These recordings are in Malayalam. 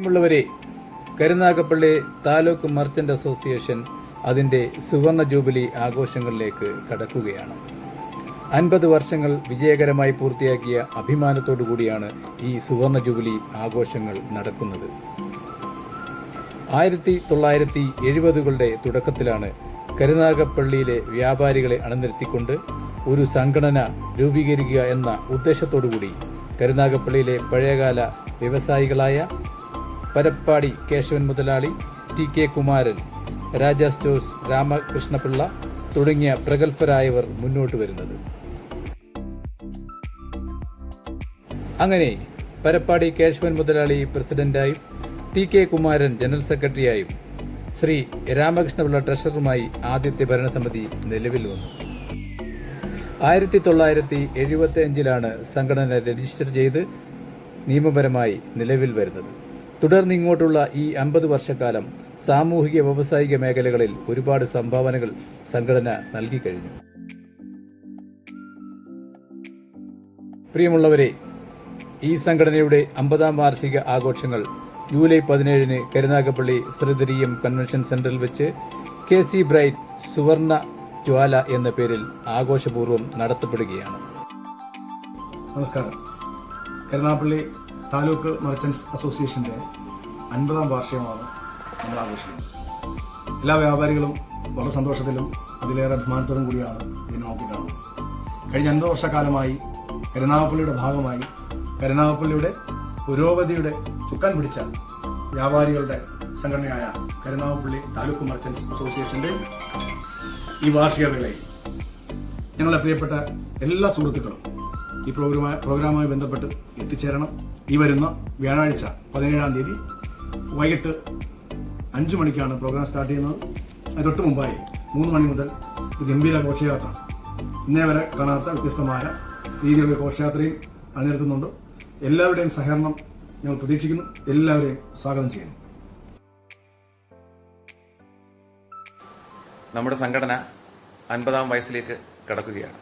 പ്രിയമുള്ളവരെ, കരുനാഗപ്പള്ളി താലൂക്ക് മർച്ചന്റ് അസോസിയേഷൻ അതിൻ്റെ സുവർണ ജൂബിലി ആഘോഷങ്ങളിലേക്ക് കടക്കുകയാണ്. 50 വർഷങ്ങൾ വിജയകരമായി പൂർത്തിയാക്കിയ അഭിമാനത്തോടു കൂടിയാണ് ഈ സുവർണ ജൂബിലി ആഘോഷങ്ങൾ നടക്കുന്നത്. 1970കളുടെ തുടക്കത്തിലാണ് കരുനാഗപ്പള്ളിയിലെ വ്യാപാരികളെ അണിനിരത്തിക്കൊണ്ട് ഒരു സംഘടന രൂപീകരിക്കുക എന്ന ഉദ്ദേശത്തോടുകൂടി കരുനാഗപ്പള്ളിയിലെ പഴയകാല വ്യവസായികളായ പരപ്പാടി കേശവൻ മുതലാളി, TK കുമാരൻ, രാജ സ്റ്റോഴ്സ് രാമകൃഷ്ണപിള്ള തുടങ്ങിയ പ്രഗത്ഭരായവർ മുന്നോട്ട് വരുന്നത്. അങ്ങനെ പരപ്പാടി കേശവൻ മുതലാളി പ്രസിഡന്റായും TK കുമാരൻ ജനറൽ സെക്രട്ടറിയായും ശ്രീ രാമകൃഷ്ണപിള്ള ട്രഷററുമായി ആദ്യത്തെ ഭരണസമിതി നിലവിൽ വന്നു. 1975ലാണ് സംഘടന രജിസ്റ്റർ ചെയ്ത് നിയമപരമായി നിലവിൽ വരുന്നത്. തുടർന്ന് ഇങ്ങോട്ടുള്ള ഈ 50 വർഷക്കാലം സാമൂഹിക വ്യാവസായിക മേഖലകളിൽ ഒരുപാട് സംഭാവനകൾ സംഘടന നൽകിക്കഴിഞ്ഞു. പ്രിയമുള്ളവരെ, ഈ സംഘടനയുടെ 50ാം വാർഷിക ആഘോഷങ്ങൾ ജൂലൈ 17-ന് കരുനാഗപ്പള്ളി ശ്രീധരീയം കൺവെൻഷൻ സെന്ററിൽ വെച്ച് KC ബ്രൈറ്റ് സുവർണ ജ്വാല എന്ന പേരിൽ ആഘോഷപൂർവ്വം നടത്തപ്പെടുകയാണ്. നമസ്കാരം. കരുനാഗപ്പള്ളി താലൂക്ക് മർച്ചന്റ്സ് അസോസിയേഷൻ്റെ 50ാം വാർഷികമാണ് നമ്മൾ ആഘോഷിക്കുന്നത്. എല്ലാ വ്യാപാരികളും വളരെ സന്തോഷത്തിലും അതിലേറെ അഭിമാനത്തോടും കൂടിയാണ് ഇതിനെ നോക്കിക്കാണുന്നത്. കഴിഞ്ഞ 50 വർഷക്കാലമായി കരുനാഗപ്പള്ളിയുടെ ഭാഗമായി കരുനാഗപ്പള്ളിയുടെ പുരോഗതിയുടെ ചുക്കാൻ പിടിച്ച വ്യാപാരികളുടെ സംഘടനയായ കരുനാഗപ്പള്ളി താലൂക്ക് മർച്ചന്റ്സ് അസോസിയേഷൻ്റെ ഈ വാർഷിക വേളയിൽ ഞങ്ങളുടെ പ്രിയപ്പെട്ട എല്ലാ സുഹൃത്തുക്കളും ഈ പ്രോഗ്രാമുമായി ബന്ധപ്പെട്ട് എത്തിച്ചേരണം. ഈ വരുന്ന വ്യാഴാഴ്ച 17-ാം തീയതി വൈകിട്ട് 5 മണിക്കാണ് പ്രോഗ്രാം സ്റ്റാർട്ട് ചെയ്യുന്നത്. അതിന് തൊട്ട് മുമ്പായി 3 മണി മുതൽ ഒരു ഗംഭീര ഘോഷയാത്ര, ഇന്നേ വരെ കാണാത്ത വ്യത്യസ്തമായ രീതിയിലുള്ള ഘോഷയാത്രയും അണിനിരത്തുന്നുണ്ട്. എല്ലാവരുടെയും സഹകരണം ഞങ്ങൾ പ്രതീക്ഷിക്കുന്നു. എല്ലാവരെയും സ്വാഗതം ചെയ്യുന്നു. നമ്മുടെ സംഘടന 50ാം വയസ്സിലേക്ക് കടക്കുകയാണ്.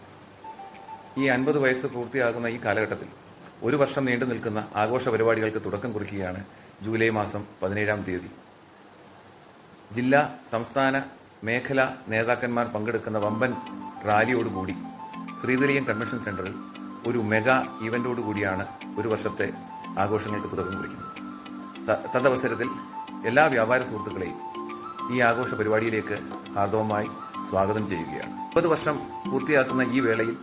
ഈ 50 വയസ്സ് പൂർത്തിയാകുന്ന ഈ കാലഘട്ടത്തിൽ 1 വർഷം നീണ്ടു നിൽക്കുന്ന ആഘോഷ പരിപാടികൾക്ക് തുടക്കം കുറിക്കുകയാണ് ജൂലൈ മാസം 17-ാം തീയതി. ജില്ലാ, സംസ്ഥാന, മേഖലാ നേതാക്കന്മാർ പങ്കെടുക്കുന്ന വമ്പൻ റാലിയോടുകൂടി ശ്രീധരീയം കൺവെൻഷൻ സെന്ററിൽ ഒരു മെഗാ ഈവന്റോടുകൂടിയാണ് 1 വർഷത്തെ ആഘോഷങ്ങൾക്ക് തുടക്കം കുറിക്കുന്നത്. തദവസരത്തിൽ എല്ലാ വ്യാപാര സുഹൃത്തുക്കളെയും ഈ ആഘോഷ പരിപാടിയിലേക്ക് ഹാർദവമായി സ്വാഗതം ചെയ്യുകയാണ്. 50 വർഷം പൂർത്തിയാക്കുന്ന ഈ വേളയിൽ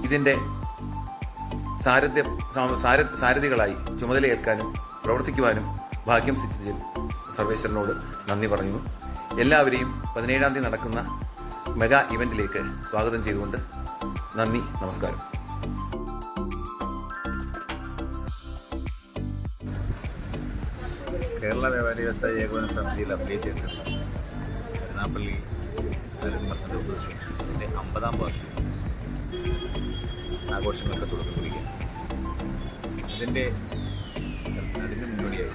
ഇതിൻ്റെ സാരഥികളായി ചുമതലയേൽക്കാനും പ്രവർത്തിക്കുവാനും ഭാഗ്യം സിദ്ധിച്ചതിൽ സർവേശ്വരനോട് നന്ദി പറയുന്നു. എല്ലാവരെയും 17-ാം തീയതി നടക്കുന്ന മെഗാ ഇവന്റിലേക്ക് സ്വാഗതം ചെയ്തുകൊണ്ട് നന്ദി, നമസ്കാരം. കേരള വ്യാപാരി വ്യവസായ ഏകോപന സമിതിയിൽ അപ്ലൈ ചെയ്തിട്ടുള്ള കരുനാഗപ്പള്ളി താലൂക്ക് മർച്ചന്റ് അസോസിയേഷൻ്റെ 50ാം വാർഷികം ആഘോഷങ്ങൾക്ക് തുടക്കം കുറിക്കുകയാണ്. അതിൻ്റെ മുന്നോടിയായി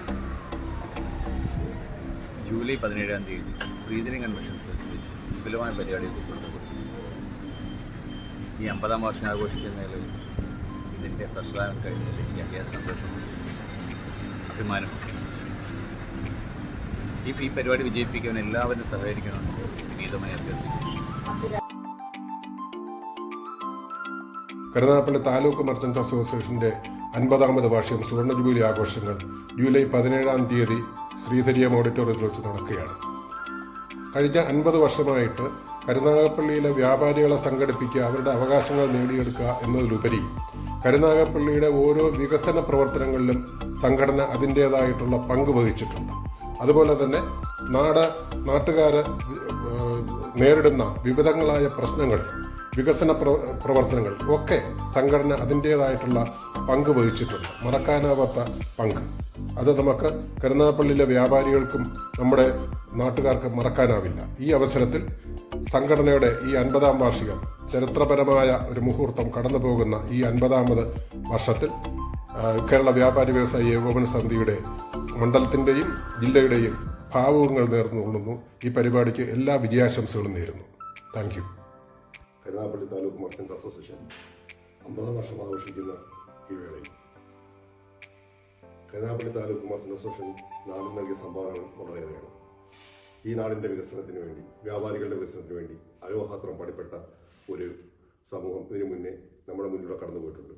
ജൂലൈ 17-ാം തീയതി ശ്രീധരീയം കൺവെൻഷൻ സെന്ററിൽ വെച്ച് വിപുലമായ പരിപാടികൾ കൊണ്ടുപോകും. ഈ 50ാം വാർഷികം ആഘോഷിക്കുന്നതിൽ ഇതിൻ്റെ പ്രശ്നം കഴിഞ്ഞതിൽ എനിക്ക് അതിയായ സന്തോഷമുണ്ട്, അഭിമാനമുണ്ട്. ഈ പരിപാടി വിജയിപ്പിക്കാൻ എല്ലാവരും സഹകരിക്കണമെന്ന് വിനീതമായി അഭ്യർത്ഥിക്കുന്നു. കരുനാഗപ്പള്ളി താലൂക്ക് മർച്ചന്റ് അസോസിയേഷൻ്റെ 50ാമത് വാർഷികം സുവർണ ജൂബിലി ആഘോഷങ്ങൾ ജൂലൈ 17-ാം തീയതി ശ്രീധരീയം ഓഡിറ്റോറിയത്തിൽ വെച്ച് നടക്കുകയാണ്. കഴിഞ്ഞ 50 വർഷമായിട്ട് കരുനാഗപ്പള്ളിയിലെ വ്യാപാരികളെ സംഘടിപ്പിക്കുക, അവരുടെ അവകാശങ്ങൾ നേടിയെടുക്കുക എന്നതിലുപരി കരുനാഗപ്പള്ളിയുടെ ഓരോ വികസന പ്രവർത്തനങ്ങളിലും സംഘടന അതിൻ്റേതായിട്ടുള്ള പങ്ക് വഹിച്ചിട്ടുണ്ട്. അതുപോലെ തന്നെ നാട്ടുകാർ നേരിടുന്ന വിവിധങ്ങളായ പ്രശ്നങ്ങൾ, വികസന പ്രവർത്തനങ്ങൾ ഒക്കെ സംഘടന അതിൻ്റേതായിട്ടുള്ള പങ്ക് വഹിച്ചിട്ടുണ്ട്, മറക്കാനാവാത്ത പങ്ക്. അത് നമുക്ക് കരുനാഗപ്പള്ളിയിലെ വ്യാപാരികൾക്കും നമ്മുടെ നാട്ടുകാർക്കും മറക്കാനാവില്ല. ഈ അവസരത്തിൽ സംഘടനയുടെ ഈ 50ാം വാർഷികം, ചരിത്രപരമായ ഒരു മുഹൂർത്തം കടന്നു പോകുന്ന ഈ 50ാമത് വർഷത്തിൽ കേരള വ്യാപാരി വ്യവസായ ഏകോപന സമിതിയുടെ മണ്ഡലത്തിൻ്റെയും ജില്ലയുടെയും ഭാവുകങ്ങൾ നേർന്നുകൊള്ളുന്നു. ഈ പരിപാടിക്ക് എല്ലാ വിജയാശംസകളും നേരുന്നു. Thank you. Karunagappally taluk merchant association 50 വർഷം ആഘോഷിക്കുന്ന ഈ വേളയിൽ കരുനാഗപ്പള്ളി താലൂക്ക് മർച്ചന്റ് അസോസിയേഷൻ നാടിന് നൽകിയ സംഭാവനകൾ വളരെയേറെയാണ്. ഈ നാടിന്റെ വികസനത്തിന് വേണ്ടി, വ്യാപാരികളുടെ വികസനത്തിന് വേണ്ടി അരോഹാത്രം പണിപ്പെട്ട ഒരു സമൂഹം ഇതിനു മുന്നേ നമ്മുടെ മുന്നിലൂടെ കടന്നുപോയിട്ടുണ്ട്.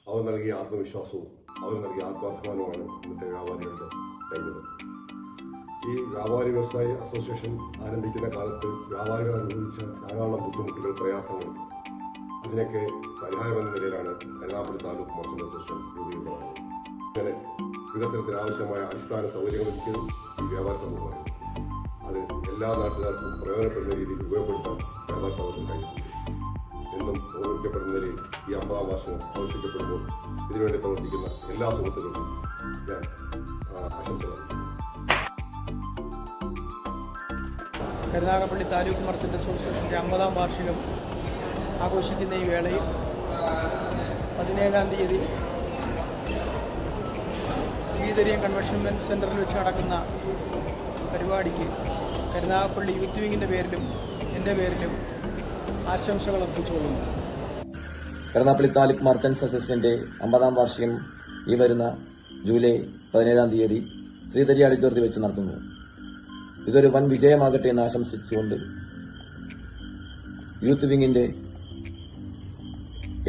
അവർ നൽകിയ ആത്മവിശ്വാസവും അവർ നൽകിയ ആത്മാഭിമാനവുമാണ് ഇന്നത്തെ വ്യാപാരികളുടെ കൈമുതൽ. ഈ വ്യാപാരി വ്യവസായ അസോസിയേഷൻ ആരംഭിക്കുന്ന കാലത്ത് വ്യാപാരികൾ അനുഭവിച്ച ധാരാളം ബുദ്ധിമുട്ടുകൾ, പ്രയാസങ്ങൾ, അതിനൊക്കെ പരിഹാരമെന്ന നിലയിലാണ് കരുനാഗപ്പള്ളി താലൂക്ക് മർച്ചന്റ് അസോസിയേഷൻ രൂപീകൃതമായത്. അങ്ങനെ വികസനത്തിന് ആവശ്യമായ അടിസ്ഥാന സൗകര്യങ്ങളൊക്കെ ഈ വ്യാപാര സമൂഹമായിരുന്നു. അത് എല്ലാ നാട്ടുകാർക്കും പ്രയോജനപ്പെടുന്ന രീതിയിൽ ഉപയോഗപ്പെടുത്താൻ വ്യാപാര സമൂഹത്തിന് കഴിഞ്ഞിട്ടുണ്ട്. എന്നും ഓർമ്മിക്കപ്പെടുന്ന നിലയിൽ ഈ 50-ാം വാർഷികം ആഘോഷിക്കപ്പെടുമ്പോൾ ഇതിനുവേണ്ടി പ്രവർത്തിക്കുന്ന എല്ലാ സുഹൃത്തുക്കൾക്കും ഞാൻ ആശംസ നൽകുന്നു. കരുനാഗപ്പള്ളി താലൂക്ക് മർച്ചന്റ് അസോസിയേഷൻ്റെ 50-ാം വാർഷികം ആഘോഷിക്കുന്ന ഈ വേളയിൽ 17-ാം തീയതി ശ്രീധരിയം കൺവെൻഷൻ സെൻറ്ററിൽ വെച്ച് നടക്കുന്ന പരിപാടിക്ക് കരുനാഗപ്പള്ളി യൂത്ത് വിങ്ങിൻ്റെ പേരിലും എൻ്റെ പേരിലും ആശംസകൾ അർപ്പിച്ചുകൊള്ളുന്നു. കരുനാഗപ്പള്ളി താലൂക്ക് മർച്ചന്റ്സ് അസോസിയേഷന്റെ 50-ാം വാർഷികം ഈ വരുന്ന ജൂലൈ 17-ാം തീയതി ശ്രീധരി ഓഡിറ്റോറിയത്തിൽ വെച്ച് നടത്തുന്നു. ഇതൊരു വൻ വിജയമാകട്ടെ എന്ന് ആശംസിച്ചുകൊണ്ട് യൂത്ത് വിങ്ങിന്റെ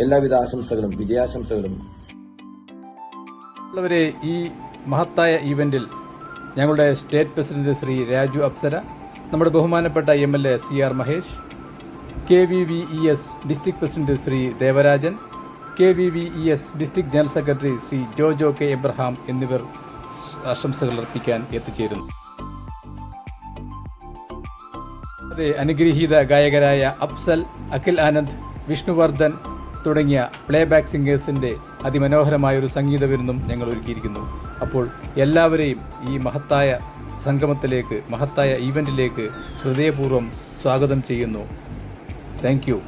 എല്ലാവിധ ആശംസകളും വിജയാശംസകളും. ഈ മഹത്തായ ഈവന്റിൽ ഞങ്ങളുടെ സ്റ്റേറ്റ് പ്രസിഡന്റ് ശ്രീ രാജു അപ്സര, നമ്മുടെ ബഹുമാനപ്പെട്ട MLA CR Mahesh, KVVES district president Shri Devarajan, KVVES district general secretary Shri Jojo K Abraham എന്നിവർ ആശംസകൾ അർപ്പിക്കാൻ എത്തിച്ചേരുന്നു. അതെ, അനുഗ്രഹീത ഗായകരായ അഫ്സൽ, അഖിൽ ആനന്ദ്, വിഷ്ണുവർദ്ധൻ തുടങ്ങിയ പ്ലേബാക്ക് സിംഗേഴ്സിൻ്റെ അതിമനോഹരമായൊരു സംഗീത വിരുന്നും ഞങ്ങൾ ഒരുക്കിയിരിക്കുന്നു. അപ്പോൾ എല്ലാവരെയും ഈ മഹത്തായ സംഗമത്തിലേക്ക്, മഹത്തായ ഈവൻറ്റിലേക്ക് ഹൃദയപൂർവ്വം സ്വാഗതം ചെയ്യുന്നു. Thank you.